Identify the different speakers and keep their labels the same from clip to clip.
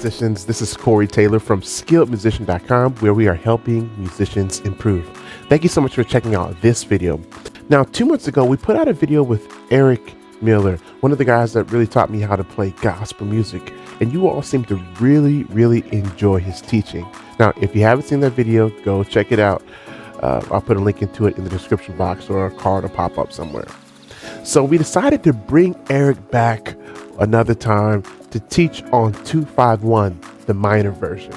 Speaker 1: musicians. This is Corey Taylor from skilledmusician.com, where we are helping musicians improve. Thank you so much for checking out this video. Now, 2 months ago, we put out a video with Erik Miller, one of the guys that really taught me how to play gospel music. And you all seem to really enjoy his teaching. Now, if you haven't seen that video, go check it out. I'll put a link into it in the description box, or a card will pop up somewhere. So we decided to bring Erik back another time to teach on 251, the minor version.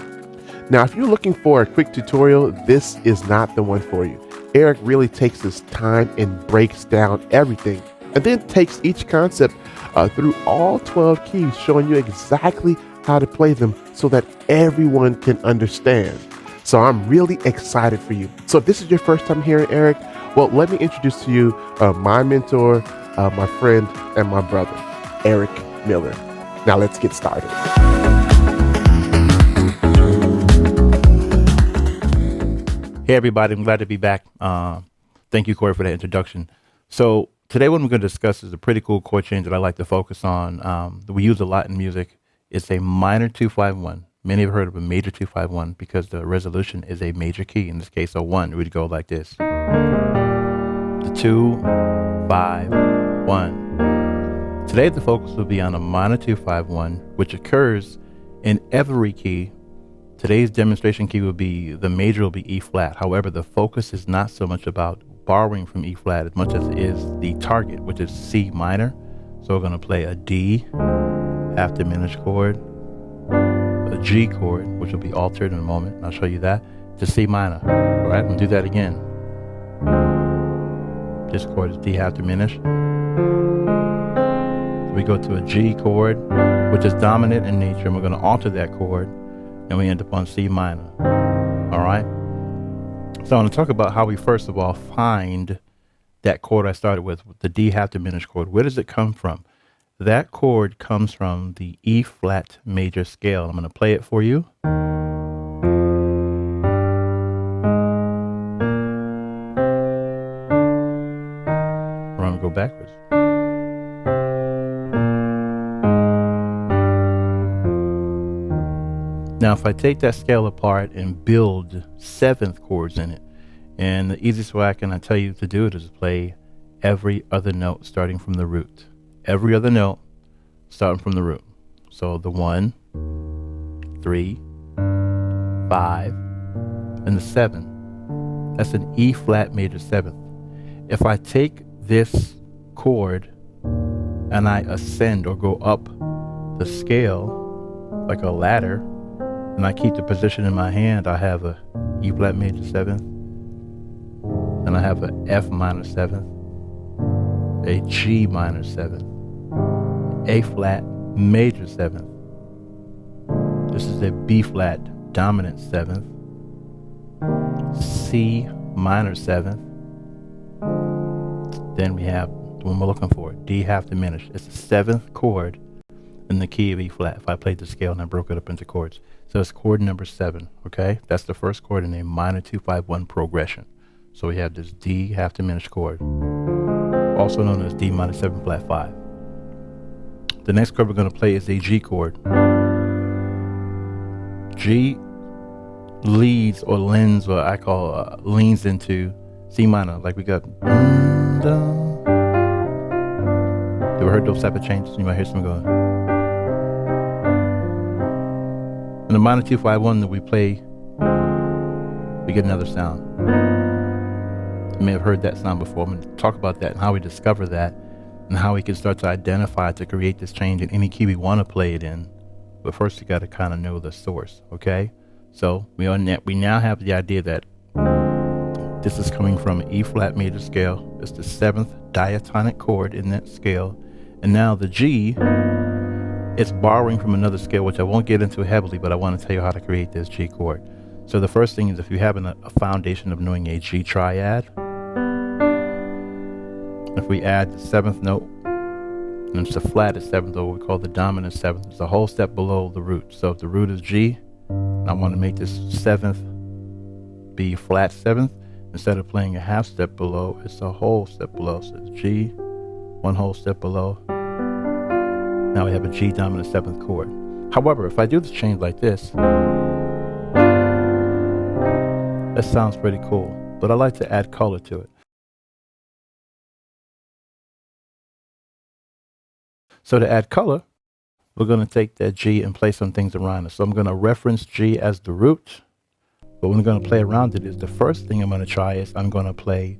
Speaker 1: Now, if you're looking for a quick tutorial, this is not the one for you. Erik really takes his time and breaks down everything, and then takes each concept through all 12 keys, showing you exactly how to play them so that everyone can understand. So I'm really excited for you. So if this is your first time hearing Erik, well, let me introduce to you my mentor, my friend, and my brother, Erik Miller. Now let's get started.
Speaker 2: Hey everybody, I'm glad to be back. Thank you, Corey, for that introduction. So today what we're going to discuss is a pretty cool chord change that I like to focus on, that we use a lot in music. It's a minor 251. Many have heard of a major 251 because the resolution is a major key. In this case, a 1. It would go like this. The 2, 5, 1. Today the focus will be on a minor 251, which occurs in every key. Today's demonstration key will be, the major will be E flat. However, the focus is not so much about borrowing from E flat as much as it is the target, which is C minor. So we're going to play a D, half diminished chord, a G chord, which will be altered in a moment, and I'll show you that, to C minor. All right, we'll do that again. This chord is D half diminished. So we go to a G chord, which is dominant in nature, and we're going to alter that chord, and we end up on C minor. All right. So I want to talk about how we first of all find that chord I started with the D half diminished chord. Where does it come from? That chord comes from the E flat major scale. I'm going to play it for you. We're going to go backwards. Now, if I take that scale apart and build 7th chords in it, and the easiest way I can tell you to do it is to play every other note starting from the root. Every other note starting from the root. So the 1, 3, 5, and the 7. That's an E flat major 7th. If I take this chord and I ascend or go up the scale like a ladder, and I keep the position in my hand, I have a E flat major 7th, and I have a F minor 7th, a G minor 7th, A flat major 7th. This is a B flat dominant 7th, C minor 7th. Then we have the one we're looking for, D half diminished. It's the 7th chord in the key of E flat. If I played the scale and I broke it up into chords. So it's chord number 7, okay? That's the first chord in a minor 251 progression. So we have this D half diminished chord, also known as D minor 7 flat 5. The next chord we're going to play is a G chord. G leads or lends, or I call leans into C minor, like we got. You ever heard those type of changes? You might hear some going. In the minor 251 that we play, we get another sound. You may have heard that sound before. I'm going to talk about that and how we discover that, and how we can start to identify to create this change in any key we want to play it in. But first you got to kind of know the source, okay? So we now have the idea that this is coming from an E flat major scale. It's the 7th diatonic chord in that scale. And now the G, it's borrowing from another scale, which I won't get into heavily, but I want to tell you how to create this G chord. So the first thing is, if you have a foundation of knowing a G triad, if we add the 7th note, and it's the flattest 7th, or what we call the dominant 7th, it's a whole step below the root. So if the root is G, and I want to make this 7th be flat 7th, instead of playing a half step below, it's a whole step below. So it's G, one whole step below. Now we have a G dominant 7th chord. However, if I do the change like this, that sounds pretty cool, but I like to add color to it. So to add color, we're going to take that G and play some things around it. So I'm going to reference G as the root, but what I'm going to play around it is the first thing I'm going to try is I'm going to play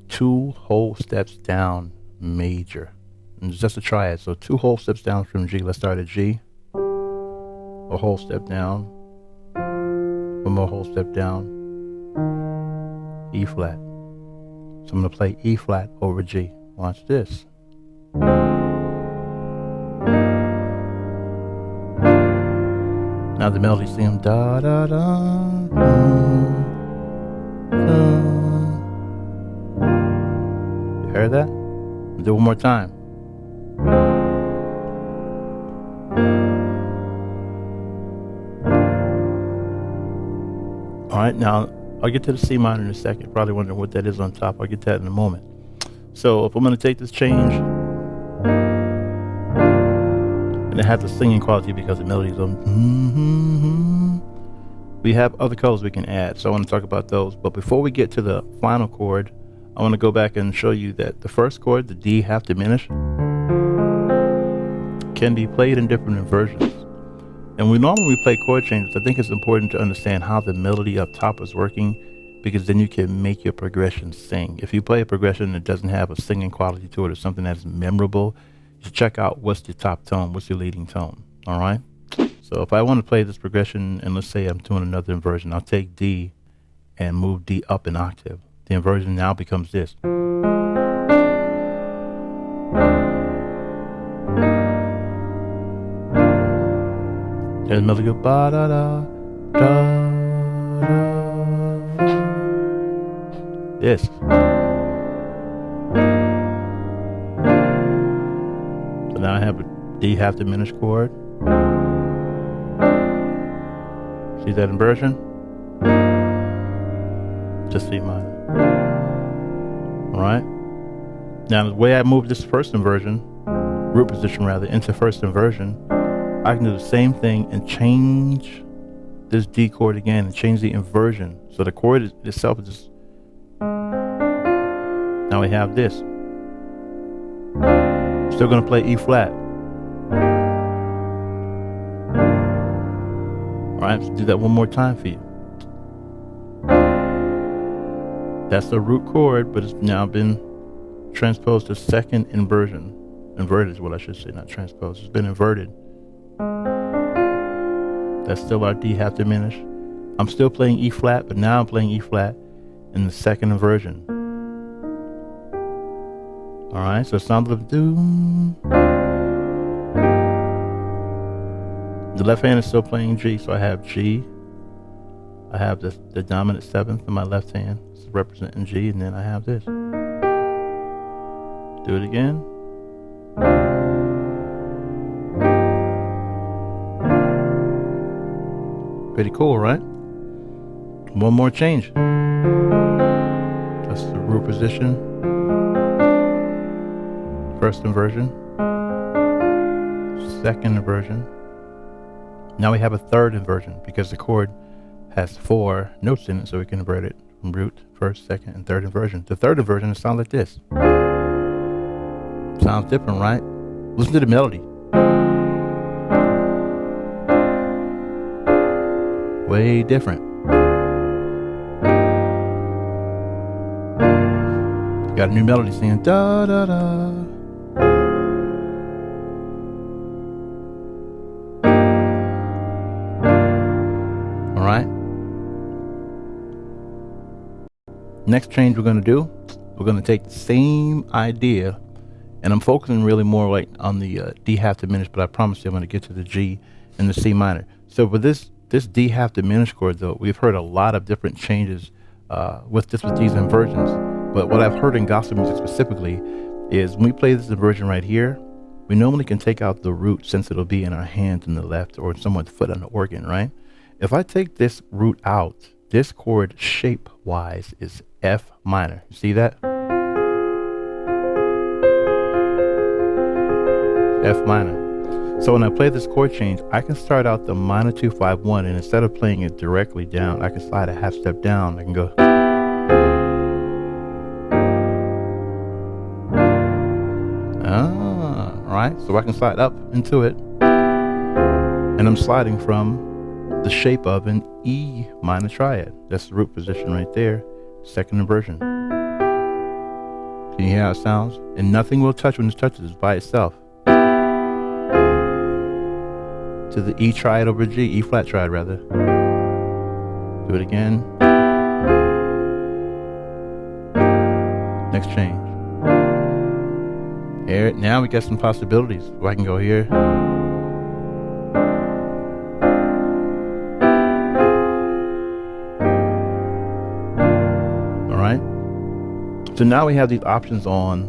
Speaker 2: 2 whole steps down major. And it's just a triad. So 2 whole steps down from G. Let's start at G. A whole step down. 1 more whole step down. E flat. So I'm going to play E flat over G. Watch this. Now the melody sings da da da. You heard that? I'll do it one more time. All right, now I'll get to the C minor in a second. Probably wondering what that is on top. I'll get to that in a moment. So if I'm going to take this change, and it has a singing quality because the melody's on. We have other colors we can add, so I want to talk about those. But before we get to the final chord, I want to go back and show you that the first chord, the D half diminished, can be played in different inversions. And we normally play chord changes. I think it's important to understand how the melody up top is working, because then you can make your progression sing. If you play a progression that doesn't have a singing quality to it or something that's memorable, you should check out what's the top tone, what's your leading tone. All right. So if I want to play this progression, and let's say I'm doing another inversion, I'll take D and move D up an octave. The inversion now becomes this. There's the melody go ba da da da da. This. So now I have a D half diminished chord. See that inversion? Just C minor. Alright? Now the way I move this first inversion, root position rather, into first inversion, I can do the same thing and change this D chord again and change the inversion. So the chord itself is just, now we have this. Still gonna play E flat. Alright, let's do that one more time for you. That's the root chord, but it's now been transposed to second inversion. Inverted is what I should say, not transposed. It's been inverted. That's still our D half diminished. I'm still playing E flat, but now I'm playing E flat in the second inversion. Alright, so it sounds like doom. The left hand is still playing G, so I have G. I have the dominant seventh in my left hand, it's representing G, and then I have this. Do it again. Pretty cool, right? One more change. That's the root position. First inversion. Second inversion. Now we have a third inversion because the chord has 4 notes in it, so we can invert it from root, first, second, and third inversion. The third inversion sounds like this. Sounds different, right? Listen to the melody. Way different. Got a new melody saying da da da. Alright. Next change we're going to do, we're going to take the same idea, and I'm focusing really more like on the D half diminished, but I promise you I'm going to get to the G and the C minor. So for this D half diminished chord, though, we've heard a lot of different changes with these inversions. But what I've heard in gospel music specifically is when we play this inversion right here, we normally can take out the root since it'll be in our hands in the left or someone's foot on the organ, right? If I take this root out, this chord shape-wise is F minor. You see that? F minor. So when I play this chord change, I can start out the minor 2 5 1, and instead of playing it directly down, I can slide a half step down. I can go. Right? So I can slide up into it, and I'm sliding from the shape of an E minor triad. That's the root position right there, second inversion. Can you hear how it sounds? And nothing will touch when it touches by itself. To the E triad over G, E flat triad rather. Do it again. Next change. Here, now we got some possibilities. I can go here. All right. So now we have these options on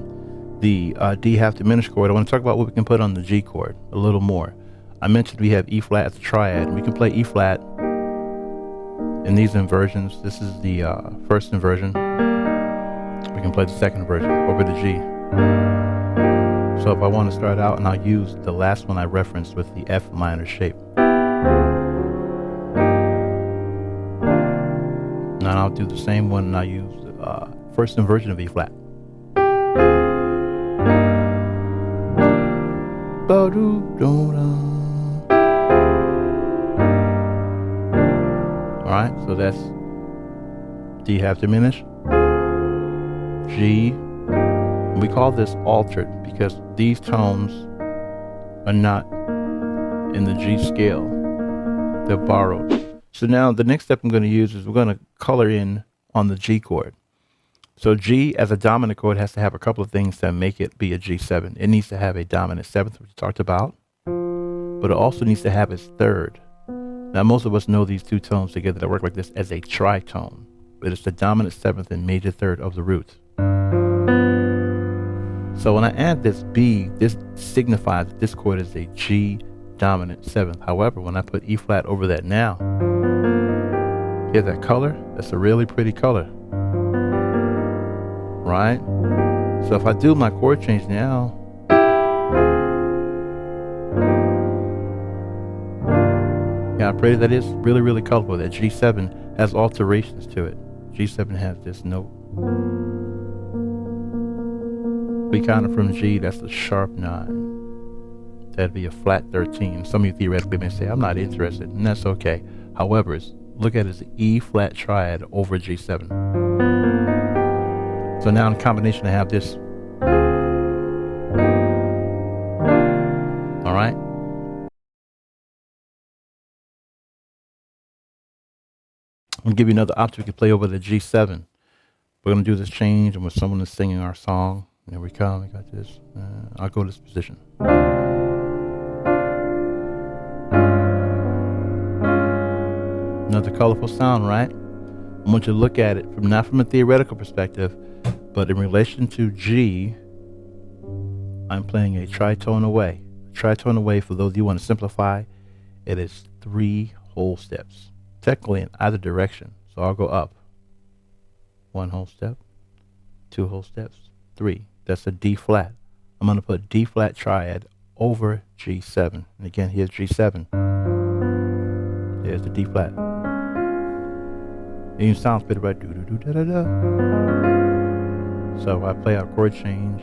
Speaker 2: the D half diminished chord. I want to talk about what we can put on the G chord a little more. I mentioned we have E flat as a triad. We can play E flat in these inversions. This is the first inversion. We can play the second inversion over the G. So if I want to start out, and I'll use the last one I referenced with the F minor shape. Now I'll do the same one, and I'll use the first inversion of E flat. Alright, so that's D half diminished, G. We call this altered because these tones are not in the G scale. They're borrowed. So now the next step I'm going to use is we're going to color in on the G chord. So G as a dominant chord has to have a couple of things that make it be a G7. It needs to have a dominant seventh, which we talked about, but it also needs to have its third. Now most of us know these two tones together that work like this as a tritone, but it's the dominant seventh and major third of the root. So when I add this B, this signifies that this chord is a G dominant seventh. However, when I put E flat over that now, hear that color? That's a really pretty color, right? So if I do my chord change now, yeah, how pretty that is. Really, really colorful. That G7 has alterations to it. G7 has this note. We count it from G, that's a sharp 9. That'd be a flat 13. Some of you theoretically may say, I'm not interested, and that's okay. However, look at it as E flat triad over G7. So now in combination I have this. All right. I'm gonna give you another option. We can play over the G7. We're gonna do this change, and when someone is singing our song, here we come. We got this. I'll go to this position. Another colorful sound, right? I want you to look at it from not from a theoretical perspective, but in relation to G. I'm playing a tritone away. Tritone away, for those of you who want to simplify, it is 3 whole steps, technically in either direction. So I'll go up 1 whole step, 2 whole steps, 3. That's a D flat. I'm going to put D flat triad over G7. And again, here's G7. There's the D flat. It even sounds better, right? Do do do da da da. So I play our chord change.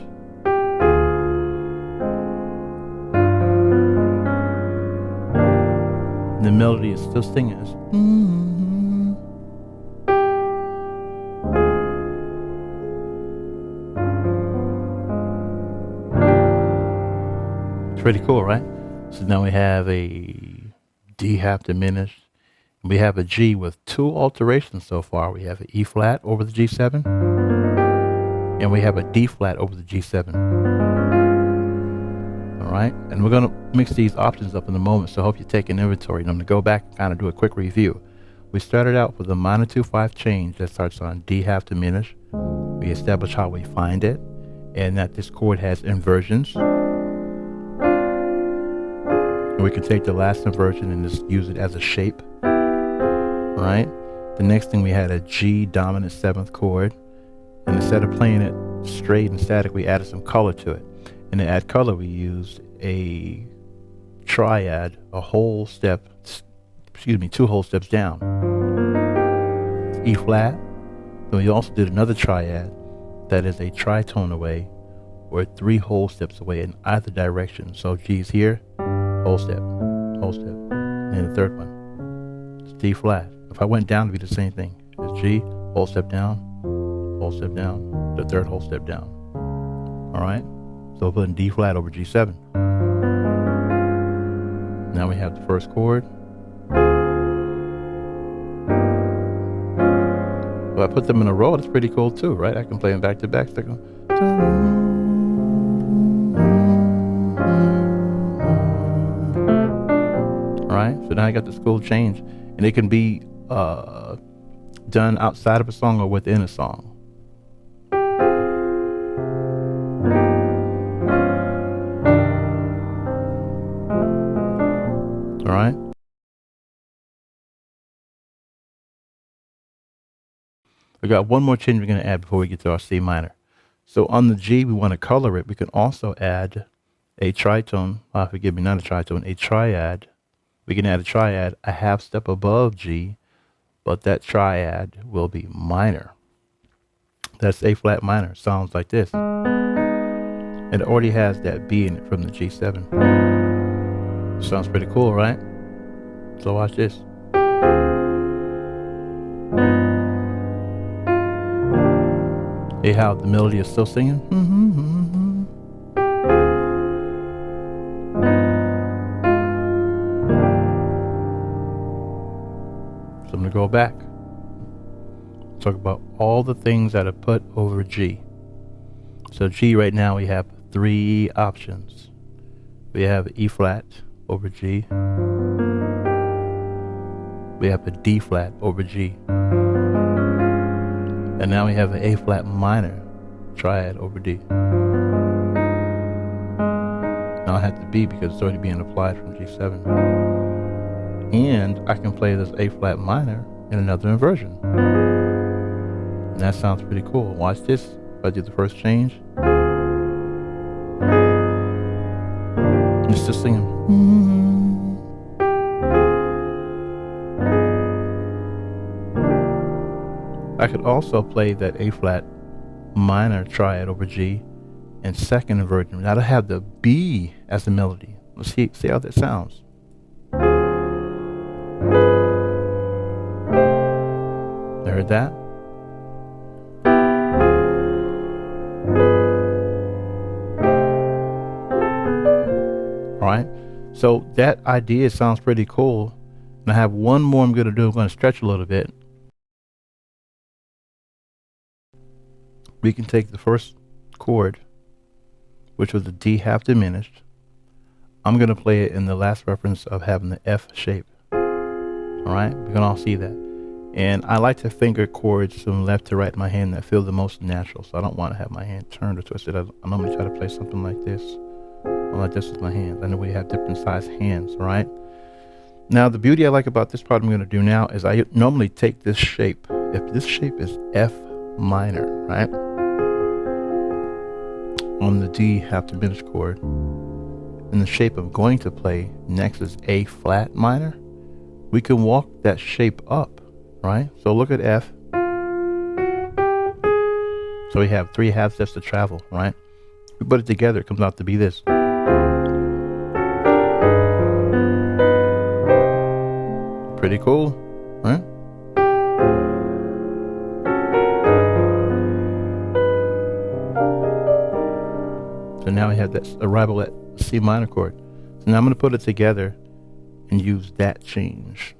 Speaker 2: The melody is still singing. It's pretty cool, right? So now we have a D half diminished. We have a G with 2 alterations so far. We have an E flat over the G7, and we have a D flat over the G7. All right, and we're gonna mix these options up in a moment, so I hope you take an inventory. And I'm gonna go back and kind of do a quick review. We started out with a minor 2-5 change that starts on D half diminished. We established how we find it, and that this chord has inversions. And we can take the last inversion and just use it as a shape. Right? The next thing, we had a G dominant 7th chord, and instead of playing it straight and static, we added some color to it. And to add color, we used a triad a whole step, excuse me, 2 whole steps down. E flat. Then we also did another triad that is a tritone away, or 3 whole steps away in either direction. So G's here, whole step, and the third one, it's D flat. If I went down, it'd be the same thing. It's G, whole step down, the third whole step down. All right, so we're putting D flat over G7. Now we have the first chord. If I put them in a row, that's pretty cool too, right? I can play them back to back. So Alright, so now I got this cool change, and it can be done outside of a song or within a song. Alright. We got one more change we're going to add before we get to our C minor. So on the G, we want to color it. We can also add a tritone, forgive me, not a tritone, a triad. We can add a triad a half step above G, but that triad will be minor. That's A flat minor. Sounds like this. It already has that B in it from the G7. Sounds pretty cool, right? So watch this. Hey, how the melody is still singing? So I'm going to go back. Talk about all the things that are put over G. So G right now we have 3 options. We have E flat over G. We have a D flat over G. And now we have an A flat minor triad over D. Now I have the B because it's already being applied from G7. And I can play this A flat minor in another inversion. And that sounds pretty cool. Watch this. If I do the first change, it's just singing. I could also play that A flat minor triad over G in second inversion. Now I have the B as the melody. Let's see how that sounds. You heard that? All right. So that idea sounds pretty cool. And I have one more I'm going to do. I'm going to stretch a little bit. We can take the first chord, which was the D half diminished. I'm going to play it in the last reference of having the F shape. All right, we can all see that. And I like to finger chords from left to right in my hand that feel the most natural. So I don't want to have my hand turned or twisted. I normally try to play something like this. Or like this with my hands. I know we have different size hands, all right? Now, the beauty I like about this part I'm going to do now is I normally take this shape. If this shape is F minor, right? On the D half diminished chord, and the shape I'm going to play next is A flat minor, we can walk that shape up, right? So look at F. So we have 3 half steps to travel, right? We put it together, it comes out to be this. Pretty cool, right? So now we have that arrival at C minor chord. So now I'm going to put it together and use that change.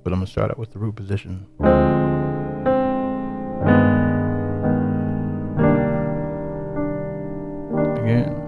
Speaker 2: But I'm going to start out with the root position. Again.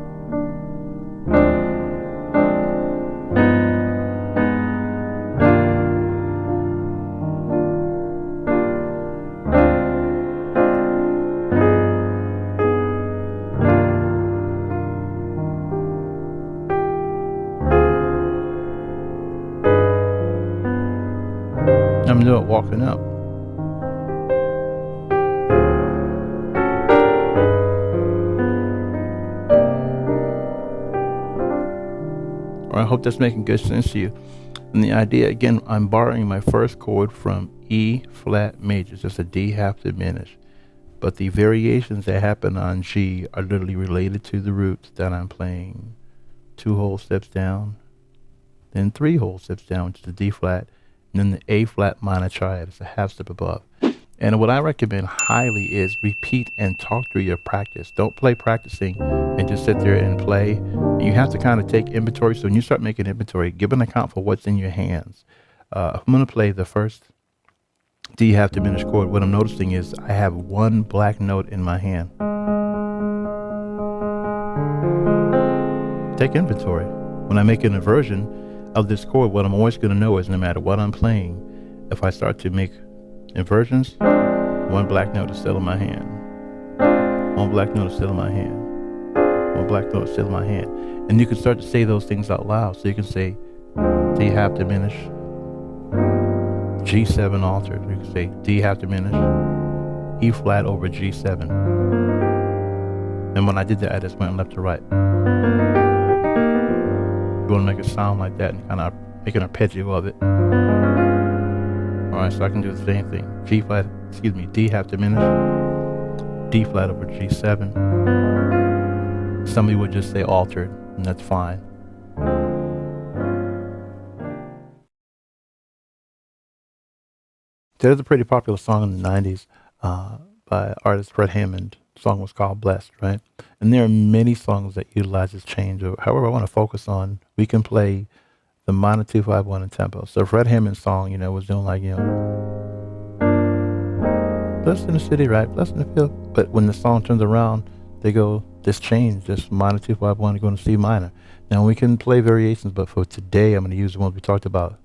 Speaker 2: I'm doing it walking up. All I hope that's making good sense to you. And the idea, again, I'm borrowing my first chord from E flat major, just a D half diminished. But the variations that happen on G are literally related to the roots that I'm playing 2 whole steps down, then 3 whole steps down, which is the D flat, and then the A flat minor triad is a half step above. And what I recommend highly is repeat and talk through your practice. Don't play practicing and just sit there and play. You have to kind of take inventory. So when you start making inventory, give an account for what's in your hands. I'm going to play the first D half diminished chord. What I'm noticing is I have 1 black note in my hand. Take inventory. When I make an inversion of this chord, what I'm always going to know is no matter what I'm playing, if I start to make inversions, 1 black note is still in my hand. 1 black note is still in my hand. 1 black note is still in my hand. And you can start to say those things out loud. So you can say D half diminished, G7 altered. You can say D half diminished, E flat over G7. And when I did that, I just went left to right. You want to make it sound like that and kind of make an arpeggio of it. Alright, so I can do the same thing. D half diminished, D flat over G7. Somebody would just say altered, and that's fine. There's a pretty popular song in the 90s by artist Fred Hammond. The song was called Blessed, right? And there are many songs that utilize this change. However, I want to focus on, we can play the minor 2-5-1 in tempo. So Fred Hammond's song, was doing like, blessed in the city, right? Blessed in the field. But when the song turns around, they go, this change, this minor 2-5-1, going to C minor. Now we can play variations, but for today, I'm going to use the ones we talked about.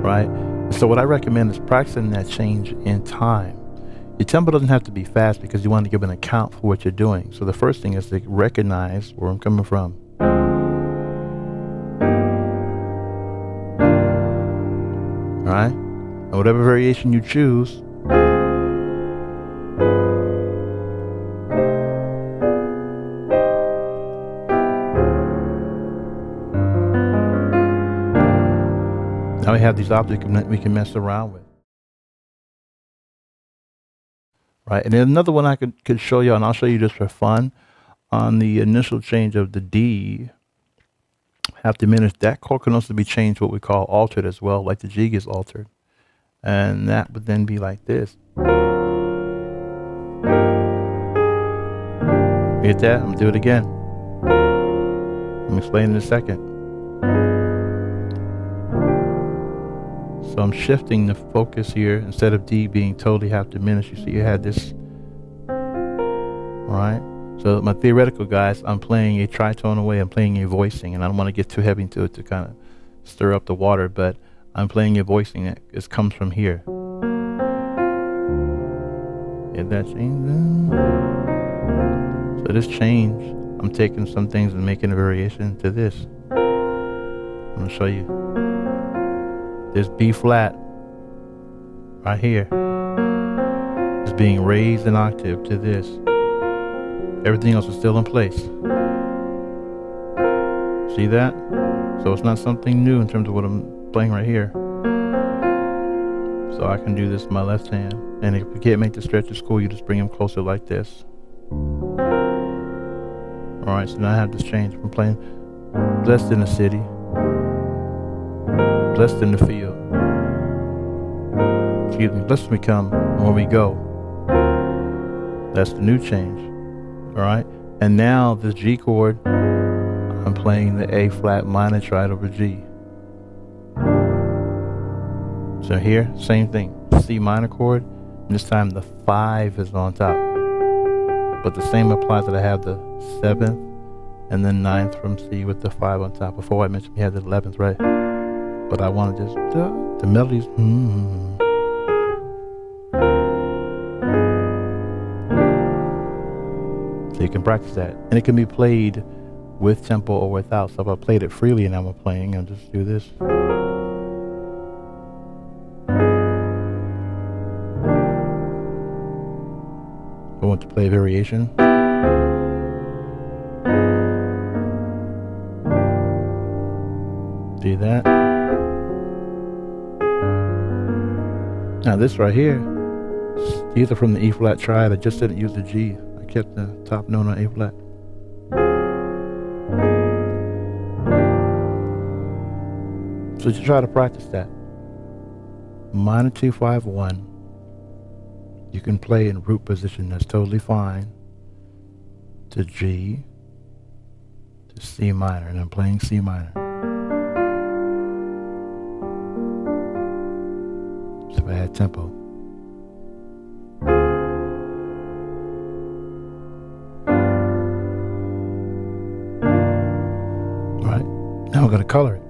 Speaker 2: Right? So what I recommend is practicing that change in time. Your tempo doesn't have to be fast because you want to give an account for what you're doing. So the first thing is to recognize where I'm coming from. All right? And whatever variation you choose, now we have these objects we can mess around with. Right, and then another one I could show you, and I'll show you just for fun, on the initial change of the D half diminished, that chord can also be changed, what we call altered as well, like the G gets altered. And that would then be like this. Get that? I'm gonna do it again. I'm explaining in a second. So I'm shifting the focus here. Instead of D being totally half diminished, you see you had this. Alright? So my theoretical guys, I'm playing a tritone away, I'm playing a voicing, and I don't want to get too heavy into it to kind of stir up the water, but I'm playing a voicing that comes from here. Get that change? So this change, I'm taking some things and making a variation to this. I'm going to show you. This B flat right here is being raised an octave to this. Everything else is still in place. See that? So it's not something new in terms of what I'm playing right here. So I can do this with my left hand. And if you can't make the stretches cool, you just bring them closer like this. Alright, so now I have this change. I'm playing blessed in the city, blessed in the field. Excuse me, blessed we come and where we go. That's the new change. Alright? And now this G chord, I'm playing the A flat minor triad over G. So here, same thing. C minor chord, and this time the 5 is on top. But the same applies that I have the 7th and then 9th from C with the 5 on top. Before I mentioned we had the 11th, right? But I want to just, the melodies, So you can practice that. And it can be played with tempo or without. So if I played it freely and I'm playing, I'll just do this. I want to play a variation. See that? Now this right here, these are from the E flat triad. I just didn't use the G. I kept the top note on A flat. So you try to practice that. Minor 2 5 1. You can play in root position. That's totally fine. To G, to C minor, and I'm playing C minor. So if I had tempo. All right, now we're going to color it.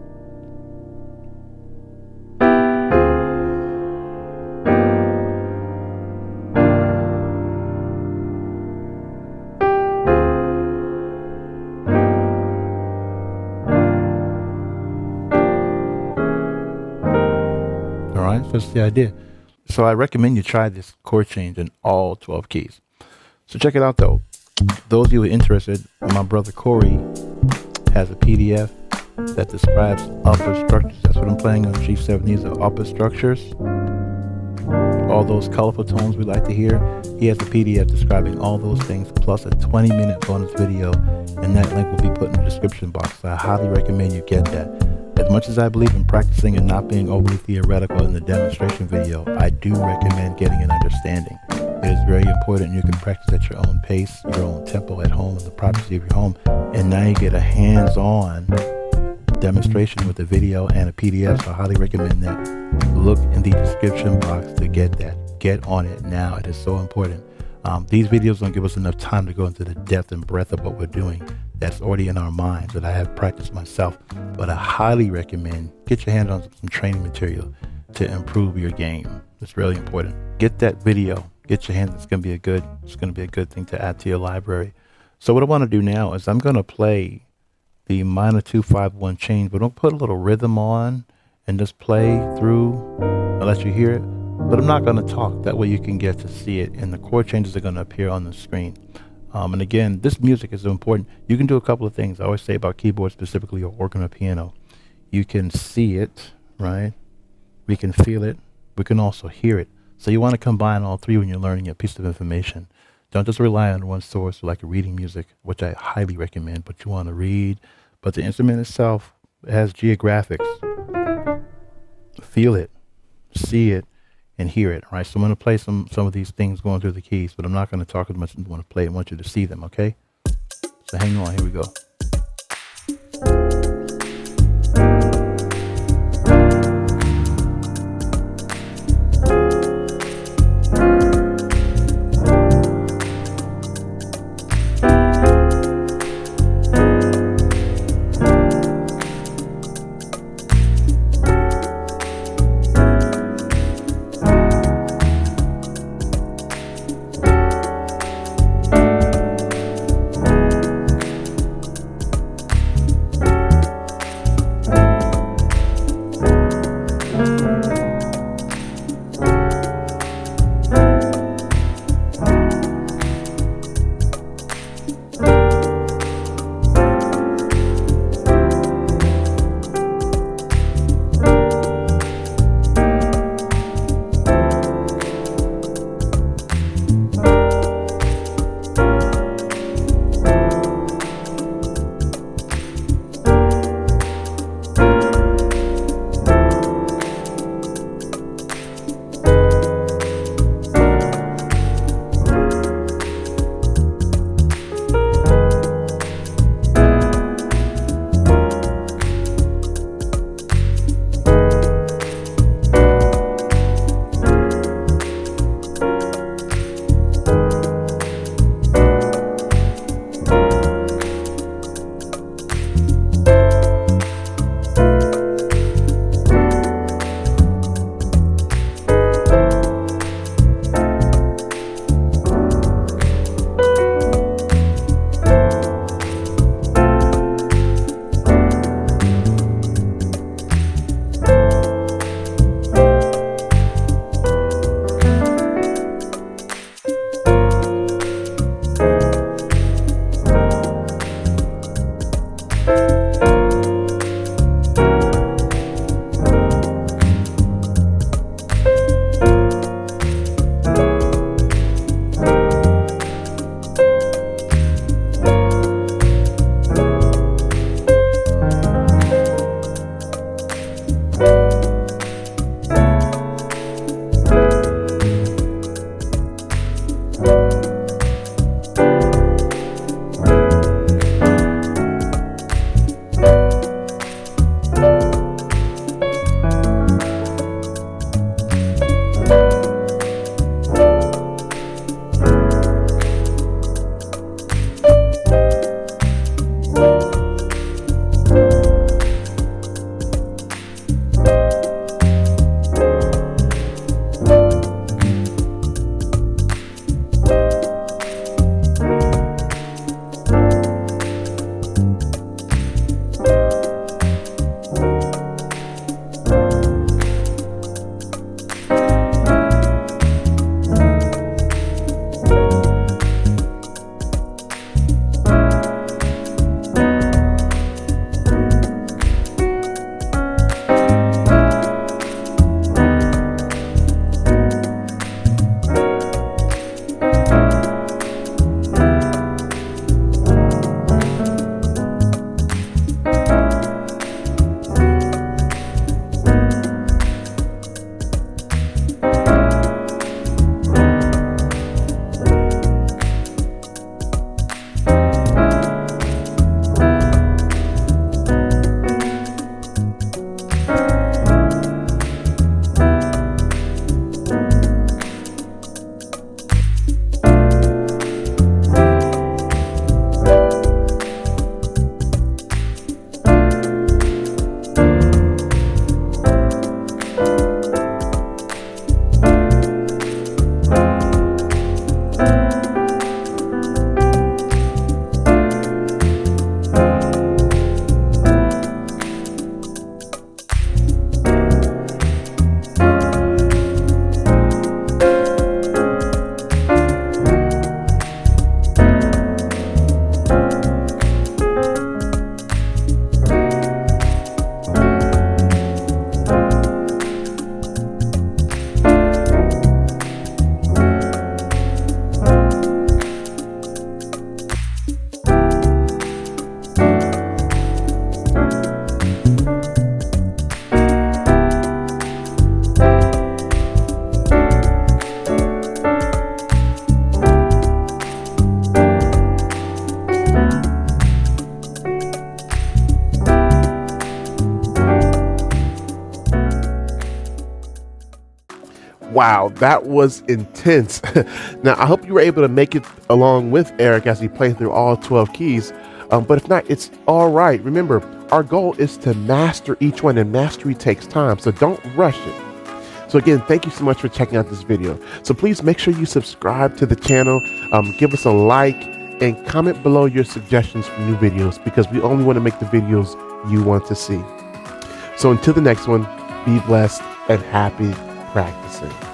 Speaker 2: That's the idea. So I recommend you try this chord change in all 12 keys. So check it out though. Those of you who are interested, my brother Corey has a PDF that describes upper structures. That's what I'm playing on G7. These are upper structures. All those colorful tones we like to hear. He has a PDF describing all those things, plus a 20-minute bonus video, and that link will be put in the description box. So I highly recommend you get that. As much as I believe in practicing and not being overly theoretical in the demonstration video, I do recommend getting an understanding. It is very important. You can practice at your own pace, your own tempo at home, in the privacy of your home, and now you get a hands-on demonstration with a video and a PDF. So I highly recommend that. Look in the description box to get that. Get on it now. It is so important. These videos don't give us enough time to go into the depth and breadth of what we're doing. That's already in our minds that I have practiced myself. But I highly recommend get your hands on some training material to improve your game. It's really important. Get that video. Get your hands. It's gonna be a good thing to add to your library. So what I want to do now is I'm gonna play the minor 2 5 1 change, but don't put a little rhythm on and just play through. I'll let you hear it. But I'm not gonna talk. That way you can get to see it, and the chord changes are gonna appear on the screen. And again, this music is important. You can do a couple of things. I always say about keyboard specifically, or organ or piano. You can see it, right? We can feel it. We can also hear it. So you want to combine all three when you're learning a piece of information. Don't just rely on one source like reading music, which I highly recommend, but you want to read. But the instrument itself has geographics. Feel it, see it, and hear it, right? So I'm going to play some of these things going through the keys, but I'm not going to talk as much as I want to play. I want you to see them, okay? So hang on, here we go.
Speaker 1: Wow, that was intense. Now, I hope you were able to make it along with Erik as he played through all 12 keys. But if not, it's all right. Remember, our goal is to master each one, and mastery takes time, so don't rush it. So again, thank you so much for checking out this video. So please make sure you subscribe to the channel, give us a like, and comment below your suggestions for new videos, because we only want to make the videos you want to see. So until the next one, be blessed and happy practicing.